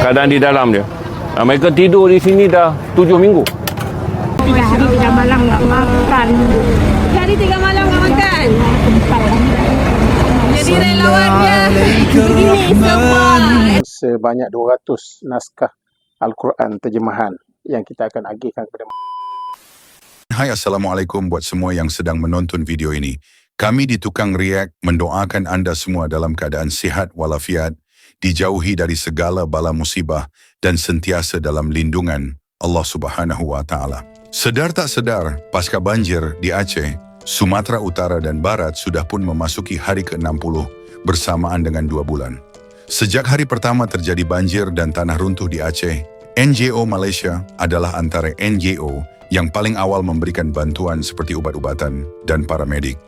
keadaan di dalam dia. Mereka tidur di sini dah 7 minggu. 3 hari 3 malam nggak makan. 3 hari 3 malam nggak makan. Jadi relawannya begini semua. Sebanyak 200 naskah Al-Quran terjemahan yang kita akan agihkan kepada. Hai, Assalamualaikum buat semua yang sedang menonton video ini. Kami di Tukang React mendoakan anda semua dalam keadaan sihat walafiat, dijauhi dari segala bala musibah dan sentiasa dalam lindungan Allah Subhanahu wa Ta'ala. Sedar tak sedar, pasca banjir di Aceh, Sumatera Utara dan Barat sudah pun memasuki hari ke-60 bersamaan dengan 2 bulan. Sejak hari pertama terjadi banjir dan tanah runtuh di Aceh, NGO Malaysia adalah antara NGO yang paling awal memberikan bantuan seperti ubat-ubatan dan paramedik.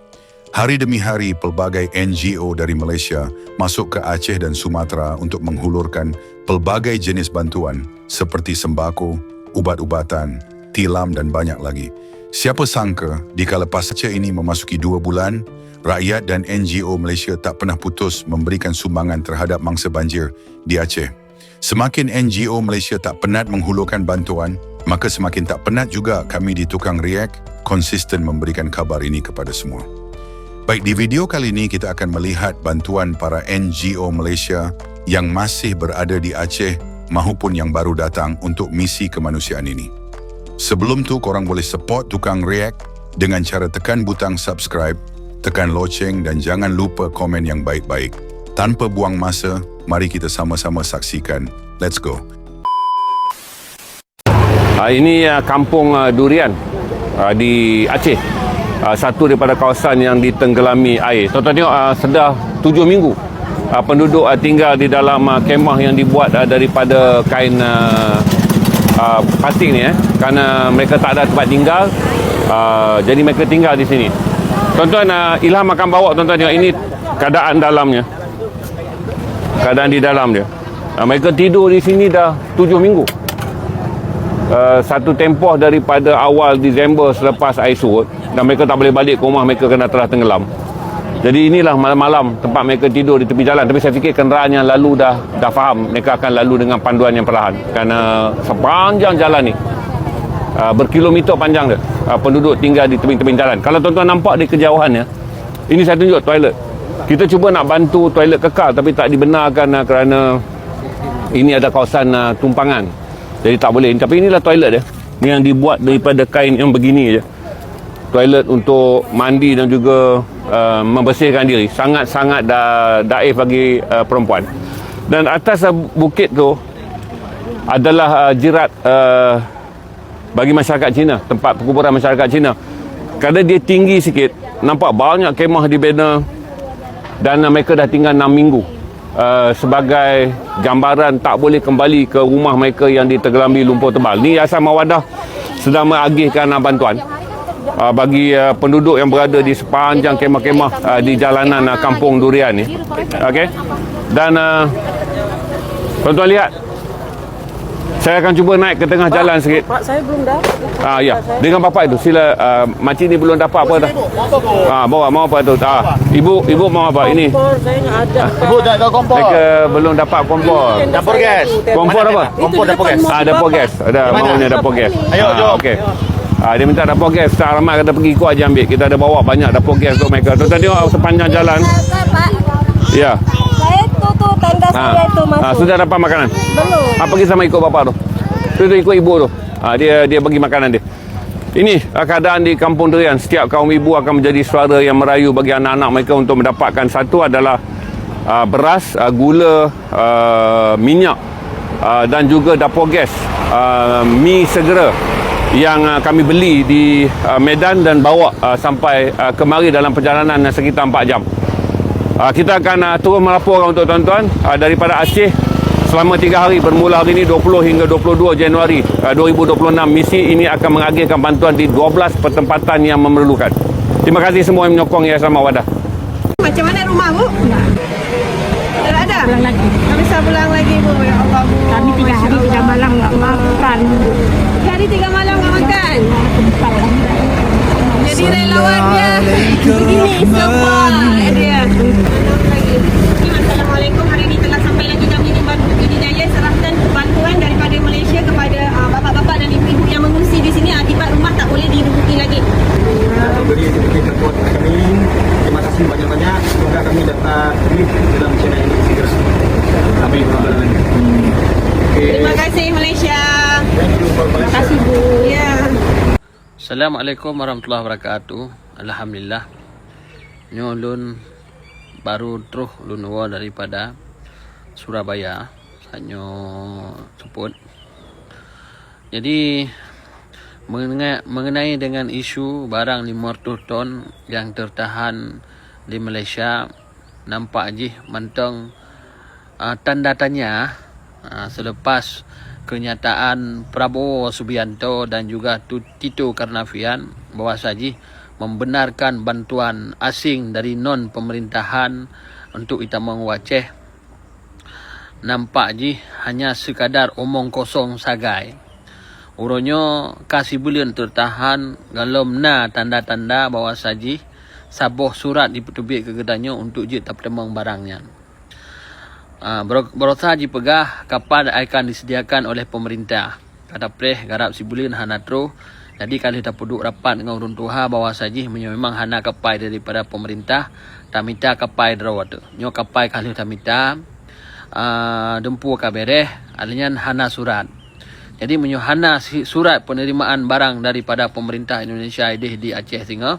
Hari demi hari, pelbagai NGO dari Malaysia masuk ke Aceh dan Sumatera untuk menghulurkan pelbagai jenis bantuan seperti sembako, ubat-ubatan, tilam dan banyak lagi. Siapa sangka, dikala lepas Aceh ini memasuki 2 bulan, rakyat dan NGO Malaysia tak pernah putus memberikan sumbangan terhadap mangsa banjir di Aceh. Semakin NGO Malaysia tak penat menghulurkan bantuan, maka semakin tak penat juga kami di Tukang React konsisten memberikan kabar ini kepada semua. Baik, di video kali ini kita akan melihat bantuan para NGO Malaysia yang masih berada di Aceh maupun yang baru datang untuk misi kemanusiaan ini. Sebelum tu, korang boleh support Tukang React dengan cara tekan butang subscribe, tekan loceng dan jangan lupa komen yang baik-baik. Tanpa buang masa, mari kita sama-sama saksikan. Let's go. Ini kampung durian di Aceh. Satu daripada kawasan yang ditenggelami air. Tuan-tuan tengok, sudah 7 minggu penduduk tinggal di dalam kemah yang dibuat daripada kain pating ni, kerana mereka tak ada tempat tinggal, jadi mereka tinggal di sini. Tuan-tuan, Ilham akan bawa tuan-tuan tengok ini keadaan dalamnya, keadaan di dalam dia. Mereka tidur di sini dah 7 minggu. Satu tempoh daripada awal Disember selepas air surut, dan mereka tak boleh balik ke rumah mereka kerana telah tenggelam. Jadi inilah malam-malam tempat mereka tidur di tepi jalan. Tapi saya fikir kenderaan yang lalu dah faham mereka akan lalu dengan panduan yang perlahan, kerana sepanjang jalan ni berkilometer panjang dia, penduduk tinggal di tepi-tepi jalan. Kalau tuan-tuan nampak di kejauhannya, ini saya tunjuk toilet. Kita cuba nak bantu toilet kekal tapi tak dibenarkan kerana ini ada kawasan tumpangan. Jadi tak boleh. Tapi inilah toilet dia. Ni yang dibuat daripada kain yang begini je. Toilet untuk mandi dan juga membersihkan diri. Sangat-sangat daif bagi perempuan. Dan atas bukit tu adalah jirat bagi masyarakat Cina, tempat perkuburan masyarakat Cina. Kerana dia tinggi sikit, nampak banyak kemah dibina dan mereka dah tinggal 6 minggu. Sebagai gambaran tak boleh kembali ke rumah mereka yang ditergelami lumpur tebal. Ni Yayasan Mawadah sedang mengagihkan bantuan bagi penduduk yang berada di sepanjang kemah-kemah di jalanan kampung durian ni. Okey. Dan tuan-tuan lihat, saya akan cuba naik ke tengah jalan sikit. Pak, saya belum dapat. Ya, dengan bapak itu sila. Makcik ni belum dapat apa dah. Bawa mau apa tu? Ibu mau apa ini? Kompor saya nggak ada. Ibu tak ada kompor. Mereka belum dapat kompor. Dapur gas. Kompor apa? Kompor dapur gas. Dapur gas. Ada maunya dapur gas. Ayo, jom. Okey. Dia minta dapur gas. Ustaz Rahmat kata pergi ikut aja ambil. Kita ada bawa banyak dapur gas untuk mereka. Tuan-tuan tengok sepanjang jalan. Pak, Ya. saya tu tanda saya tu masuk. Sudah dapat makanan? Belum. Pergi sama ikut bapak tu. Tu ikut ibu tu. Dia bagi makanan dia. Ini keadaan di Kampung Durian. Setiap kaum ibu akan menjadi suara yang merayu bagi anak-anak mereka untuk mendapatkan. Satu adalah beras, gula, minyak dan juga dapur gas, mi segera yang kami beli di Medan dan bawa sampai kemari dalam perjalanan sekitar 4 jam. Kita akan turun melaporkan untuk tuan-tuan daripada Aceh selama 3 hari, bermula hari ini 20 hingga 22 Januari 2026. Misi ini akan mengagihkan bantuan di 12 pertempatan yang memerlukan. Terima kasih semua yang menyokong Yayasan Mawadah. Macam mana rumah Bu? Tak ada. Pulang lagi. Tak bisa pulang lagi Bu. Ya Allah Bu. Kami 3 hari 3 malam nggak makan. 3 hari 3 malam nggak makan. Jadi relawannya begini semua dia. Assalamualaikum. Hari ini telah sampai lagi kami di Bukit Jaya serahkan Terima kasih Malaysia. Terima kasih Bu. Ya. Assalamualaikum warahmatullahi wabarakatuh. Alhamdulillah. Nyolun baru terus lunwa daripada Surabaya. Hanya sebut. Jadi mengenai dengan isu barang 500 ton yang tertahan di Malaysia, nampak je mentang tanda tanya selepas kenyataan Prabowo Subianto dan juga Tito Karnavian bahawa saja membenarkan bantuan asing dari non pemerintahan untuk Itamang Waceh. Nampak je hanya sekadar omong kosong sagai. Urunyo kasih bulan tertahan galom na tanda-tanda bahawa saja sabuh surat dipetubik ke kedanya untuk je tak temang barangnya. Berusaha je pegah kapal akan disediakan oleh pemerintah. Kata preh garap si bulan hanatro. Jadi kalau kita puduk rapat dengan urun tuha bahawa saja memang hana kapal daripada pemerintah. Tak minta kapal derawat tu. Nyo kapal kalau tak minta dempu kabereh alanya hana surat. Jadi menyuhana surat penerimaan barang daripada pemerintah Indonesia di Aceh Singa.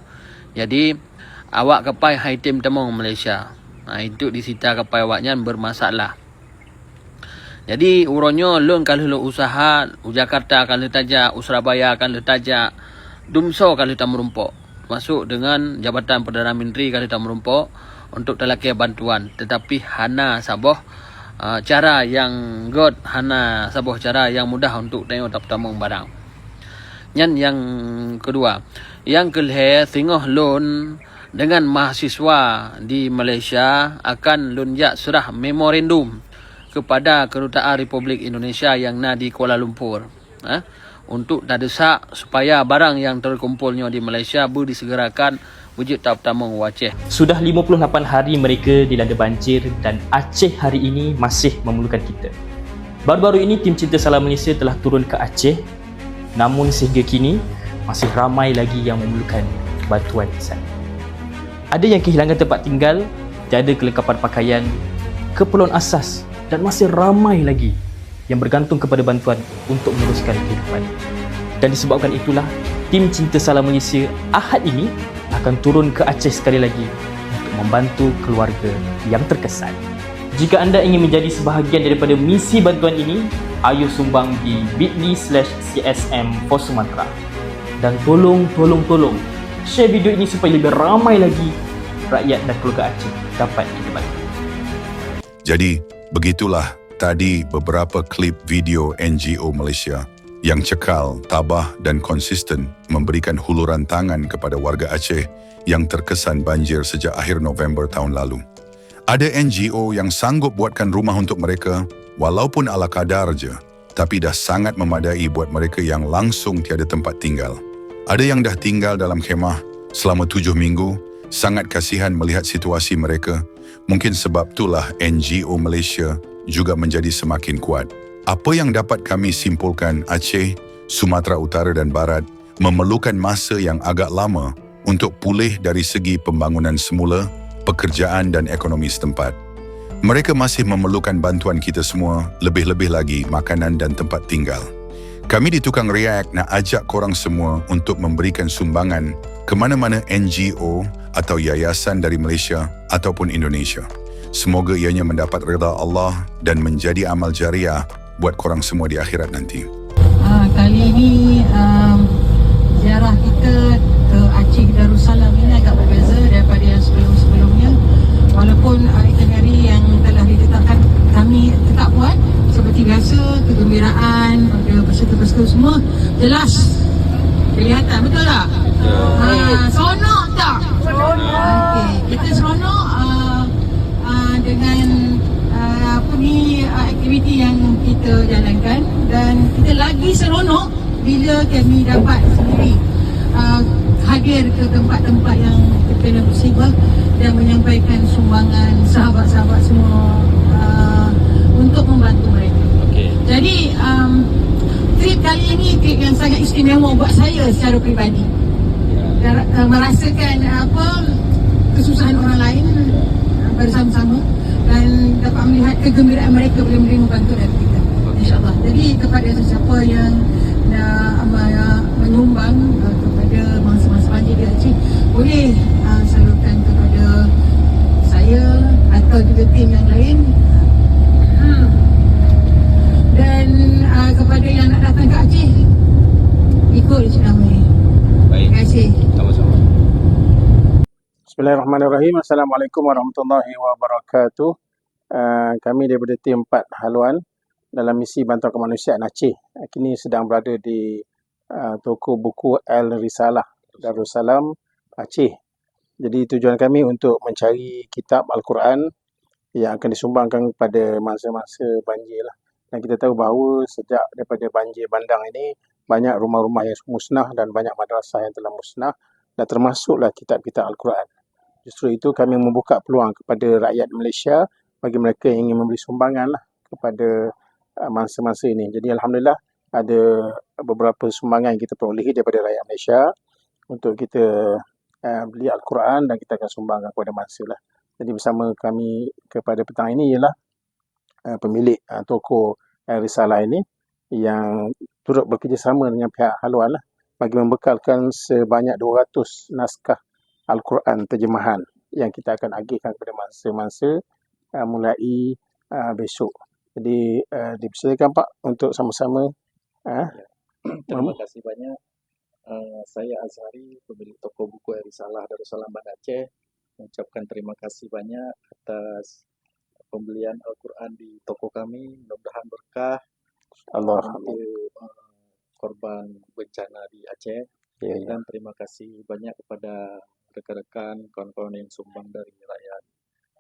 Jadi awak kapal haitim temong Malaysia. Itu disita kapal awaknya bermasalah. Jadi uronyo lun kalau lo usaha Jakarta kalau taja, Surabaya kalau taja, Dumso kalau tak merumpok. Masuk dengan Jabatan Perdana Menteri kalau tak merumpok untuk telaki bantuan. Tetapi hana saboh cara yang god, hana sabuh cara yang mudah untuk tengok tak tamung barang. Yang kedua, yang kelih singoh loan dengan mahasiswa di Malaysia akan lunjak serah memorandum kepada Kedutaan Republik Indonesia yang na di Kuala Lumpur untuk desak supaya barang yang terkumpulnya di Malaysia disegerakan wujud tak tamung Waceh. Sudah 58 hari mereka dilanda banjir dan Aceh hari ini masih memerlukan kita. Baru-baru ini tim Cinta Salam Malaysia telah turun ke Aceh, namun sehingga kini masih ramai lagi yang memerlukan bantuan di sana. Ada yang kehilangan tempat tinggal, tiada kelengkapan pakaian, keperluan asas dan masih ramai lagi yang bergantung kepada bantuan untuk meneruskan kehidupan. Dan disebabkan itulah, tim Cinta Salam Malaysia Ahad ini akan turun ke Aceh sekali lagi untuk membantu keluarga yang terkesan. Jika anda ingin menjadi sebahagian daripada misi bantuan ini, ayo sumbang di bit.ly/CSM for Sumatra. Dan tolong share video ini supaya lebih ramai lagi rakyat dan keluarga Aceh dapat dibantu. Jadi, begitulah tadi beberapa klip video NGO Malaysia yang cekal, tabah dan konsisten memberikan huluran tangan kepada warga Aceh yang terkesan banjir sejak akhir November tahun lalu. Ada NGO yang sanggup buatkan rumah untuk mereka walaupun ala kadar je, tapi dah sangat memadai buat mereka yang langsung tiada tempat tinggal. Ada yang dah tinggal dalam khemah selama 7 minggu, sangat kasihan melihat situasi mereka. Mungkin sebab itulah NGO Malaysia juga menjadi semakin kuat. Apa yang dapat kami simpulkan, Aceh, Sumatera Utara dan Barat memerlukan masa yang agak lama untuk pulih dari segi pembangunan semula, pekerjaan dan ekonomi setempat. Mereka masih memerlukan bantuan kita semua, lebih-lebih lagi makanan dan tempat tinggal. Kami di Tukang React nak ajak korang semua untuk memberikan sumbangan ke mana-mana NGO atau yayasan dari Malaysia ataupun Indonesia. Semoga ianya mendapat redha Allah dan menjadi amal jariah buat korang semua di akhirat nanti. Kali ini ziarah kita ke Aceh Darussalam ini agak berbeza daripada yang sebelum-sebelumnya. Walaupun itinerary yang telah ditetapkan kami tetap buat seperti biasa, kegembiraan, peserta-peserta semua jelas kelihatan, betul tak? Seronok tak? Okey, kita seronok dengan aktiviti yang kita jalankan, dan kita lagi seronok bila kami dapat sendiri hadir ke tempat-tempat yang terkena musibah dan menyampaikan sumbangan sahabat-sahabat semua untuk membantu mereka. Jadi trip kali ini trip yang sangat istimewa buat saya secara peribadi. Merasakan kesusahan orang lain bersama-sama dan dapat melihat kegembiraan mereka bila menerima bantuan dari kita. InsyaAllah. kepada sesiapa yang nak menyumbang kepada mangsa-mangsa banjir di Aceh, boleh salurkan kepada saya atau juga tim yang lain. Dan kepada yang nak datang ke Aceh, ikut Encik Ramli. Baik. Terima kasih. Sama-sama. Bismillahirrahmanirrahim. Assalamualaikum warahmatullahi wabarakatuh. Kami daripada tim 4 haluan dalam misi bantuan kemanusiaan Aceh. Kini sedang berada di toko buku Al-Risalah Darussalam Aceh. Jadi tujuan kami untuk mencari kitab Al-Quran yang akan disumbangkan pada masa-masa banjir lah. Dan kita tahu bahawa sejak daripada banjir bandang ini, banyak rumah-rumah yang musnah dan banyak madrasah yang telah musnah, dan termasuklah kitab-kitab Al-Quran. Justru itu kami membuka peluang kepada rakyat Malaysia bagi mereka yang ingin memberi sumbangan lah kepada masa-masa ini. Jadi Alhamdulillah ada beberapa sumbangan yang kita perolehi daripada rakyat Malaysia untuk kita beli Al-Quran dan kita akan sumbangkan kepada masa lah. Jadi bersama kami kepada petang ini ialah pemilik toko Risalah ini yang turut bekerjasama dengan pihak haluan lah bagi membekalkan sebanyak 200 naskah Al-Quran terjemahan yang kita akan agihkan kepada mangsa-mangsa mulai besok. Jadi dipersilakan Pak untuk sama-sama. Terima kasih banyak. Saya Azhari, pemilik toko buku Risalah Darussalam Banda Aceh, mengucapkan terima kasih banyak atas pembelian Al-Quran di toko kami. Mudah-mudahan berkah untuk korban bencana di Aceh. Dan terima kasih banyak kepada rekan-rekan, kawan-kawan yang sumbang dari rakyat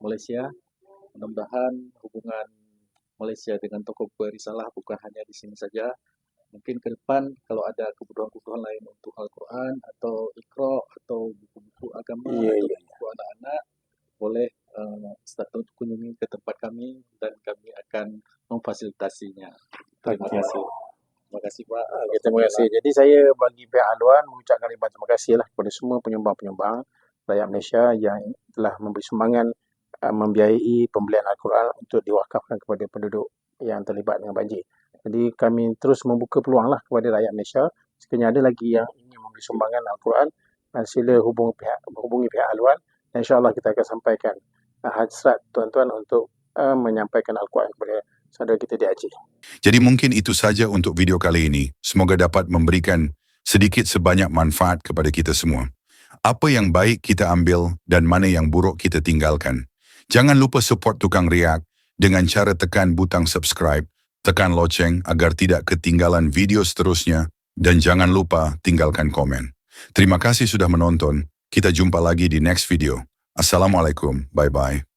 Malaysia. Mudah-mudahan hubungan Malaysia dengan toko buku Risalah bukan hanya di sini saja. Mungkin ke depan kalau ada kebutuhan-kebutuhan lain untuk Al-Quran atau Iqra atau buku-buku agama atau buku anak-anak, boleh start kunjungi ke tempat kami dan kami akan memfasilitasinya. Terima kasih. Terima kasih Pak. Terima kasih. Jadi saya bagi pihak haluan mengucapkan ribuan terima kasih lah kepada semua penyumbang-penyumbang rakyat Malaysia yang telah memberi sumbangan membiayai pembelian Al-Quran untuk diwakafkan kepada penduduk yang terlibat dengan banjir. Jadi kami terus membuka peluang lah kepada rakyat Malaysia. Sekiranya ada lagi yang ingin memberi sumbangan Al-Quran, sila hubungi pihak haluan dan insyaAllah kita akan sampaikan hasrat tuan-tuan untuk menyampaikan Al-Quran kepada saudara kita di Aceh. Jadi mungkin itu saja untuk video kali ini. Semoga dapat memberikan sedikit sebanyak manfaat kepada kita semua. Apa yang baik kita ambil dan mana yang buruk kita tinggalkan. Jangan lupa support Tukang Riak dengan cara tekan butang subscribe, tekan loceng agar tidak ketinggalan video seterusnya dan jangan lupa tinggalkan komen. Terima kasih sudah menonton. Kita jumpa lagi di next video. Assalamualaikum. Bye-bye.